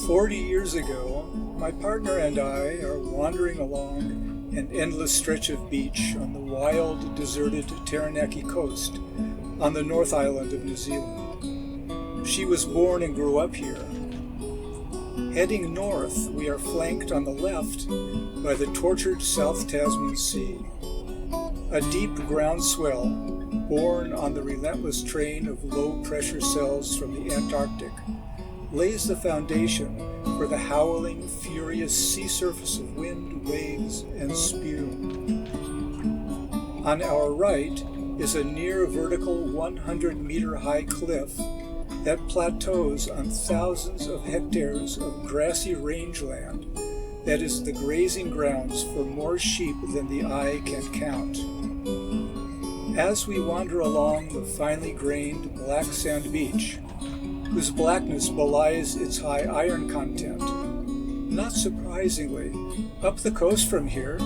40 years ago, my partner and I are wandering along an endless stretch of beach on the wild, deserted Taranaki Coast on the North Island of New Zealand. She was born and grew up here. Heading north, we are flanked on the left by the tortured South Tasman Sea. A deep ground swell, borne on the relentless train of low-pressure cells from the Antarctic, lays the foundation for the howling, furious sea surface of wind, waves, and spume. On our right is a near-vertical 100-meter-high cliff that plateaus on thousands of hectares of grassy rangeland that is the grazing grounds for more sheep than the eye can count. As we wander along the finely grained black sand beach, whose blackness belies its high iron content, not surprisingly, up the coast from here,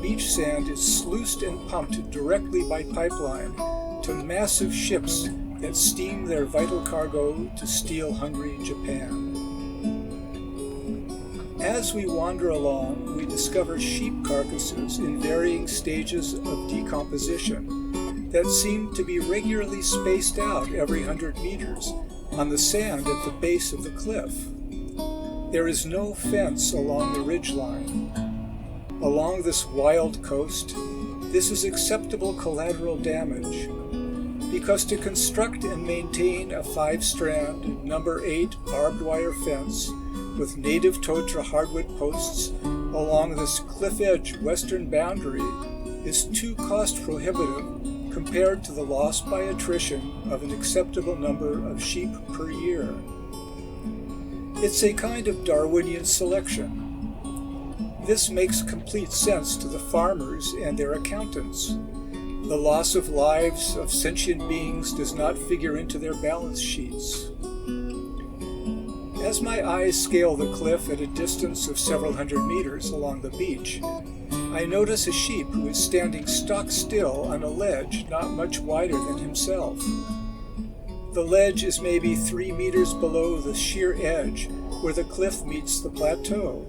beach sand is sluiced and pumped directly by pipeline to massive ships that steam their vital cargo to steel-hungry Japan. As we wander along, we discover sheep carcasses in varying stages of decomposition that seem to be regularly spaced out every 100 meters on the sand at the base of the cliff. There is no fence along the ridgeline. Along this wild coast, this is acceptable collateral damage, because to construct and maintain a 5-strand, number 8 barbed wire fence with native tundra hardwood posts along this cliff-edge western boundary is too cost-prohibitive compared to the loss by attrition of an acceptable number of sheep per year. It's a kind of Darwinian selection. This makes complete sense to the farmers and their accountants. The loss of lives of sentient beings does not figure into their balance sheets. As my eyes scale the cliff at a distance of several hundred meters along the beach, I notice a sheep who is standing stock still on a ledge not much wider than himself. The ledge is maybe 3 meters below the sheer edge where the cliff meets the plateau.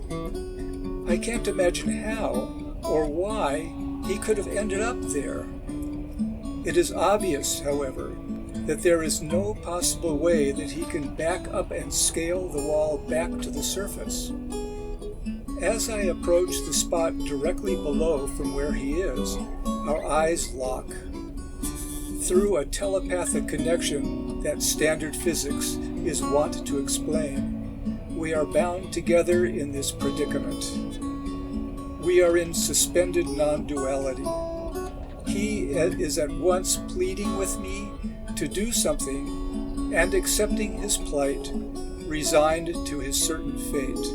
I can't imagine how or why he could have ended up there. It is obvious, however, that there is no possible way that he can back up and scale the wall back to the surface. As I approach the spot directly below from where he is, our eyes lock. Through a telepathic connection that standard physics is wont to explain, we are bound together in this predicament. We are in suspended non-duality. He is at once pleading with me to do something and accepting his plight, resigned to his certain fate.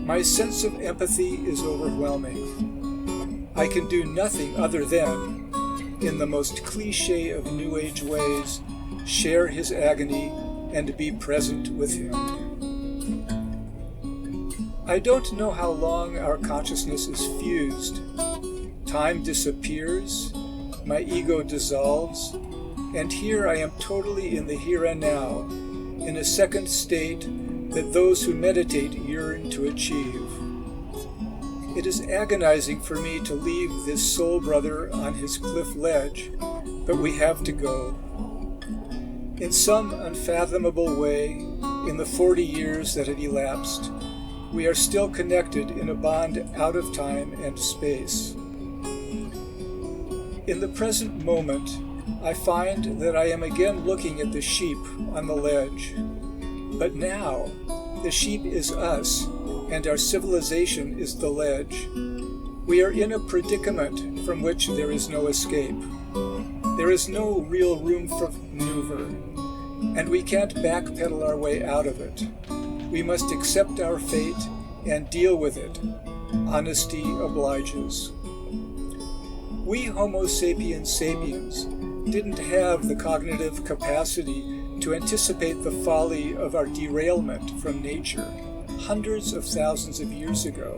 My sense of empathy is overwhelming. I can do nothing other than, in the most cliché of New Age ways, share his agony and be present with him. I don't know how long our consciousness is fused. Time disappears, my ego dissolves, and here I am totally in the here and now, in a second state that those who meditate yearn to achieve. It is agonizing for me to leave this soul brother on his cliff ledge, but we have to go. In some unfathomable way, in the 40 years that had elapsed, we are still connected in a bond out of time and space. In the present moment, I find that I am again looking at the sheep on the ledge. But now, the sheep is us, and our civilization is the ledge. We are in a predicament from which there is no escape. There is no real room for maneuver, and we can't backpedal our way out of it. We must accept our fate and deal with it. Honesty obliges. We Homo sapiens sapiens didn't have the cognitive capacity to anticipate the folly of our derailment from nature hundreds of thousands of years ago,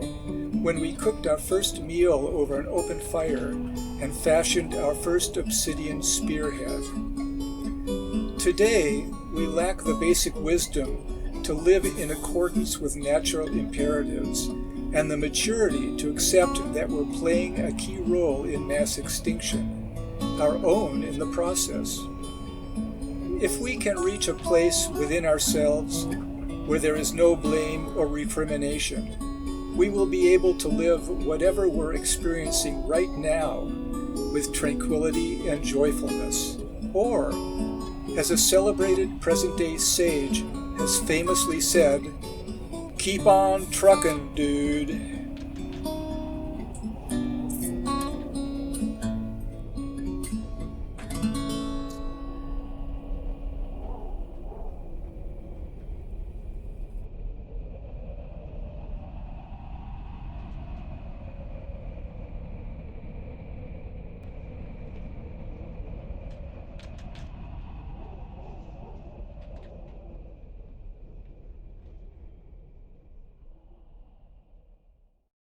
when we cooked our first meal over an open fire and fashioned our first obsidian spearhead. Today, we lack the basic wisdom to live in accordance with natural imperatives, and the maturity to accept that we're playing a key role in mass extinction, our own in the process. If we can reach a place within ourselves where there is no blame or recrimination, we will be able to live whatever we're experiencing right now with tranquility and joyfulness. Or, as a celebrated present-day sage has famously said, "Keep on truckin', dude."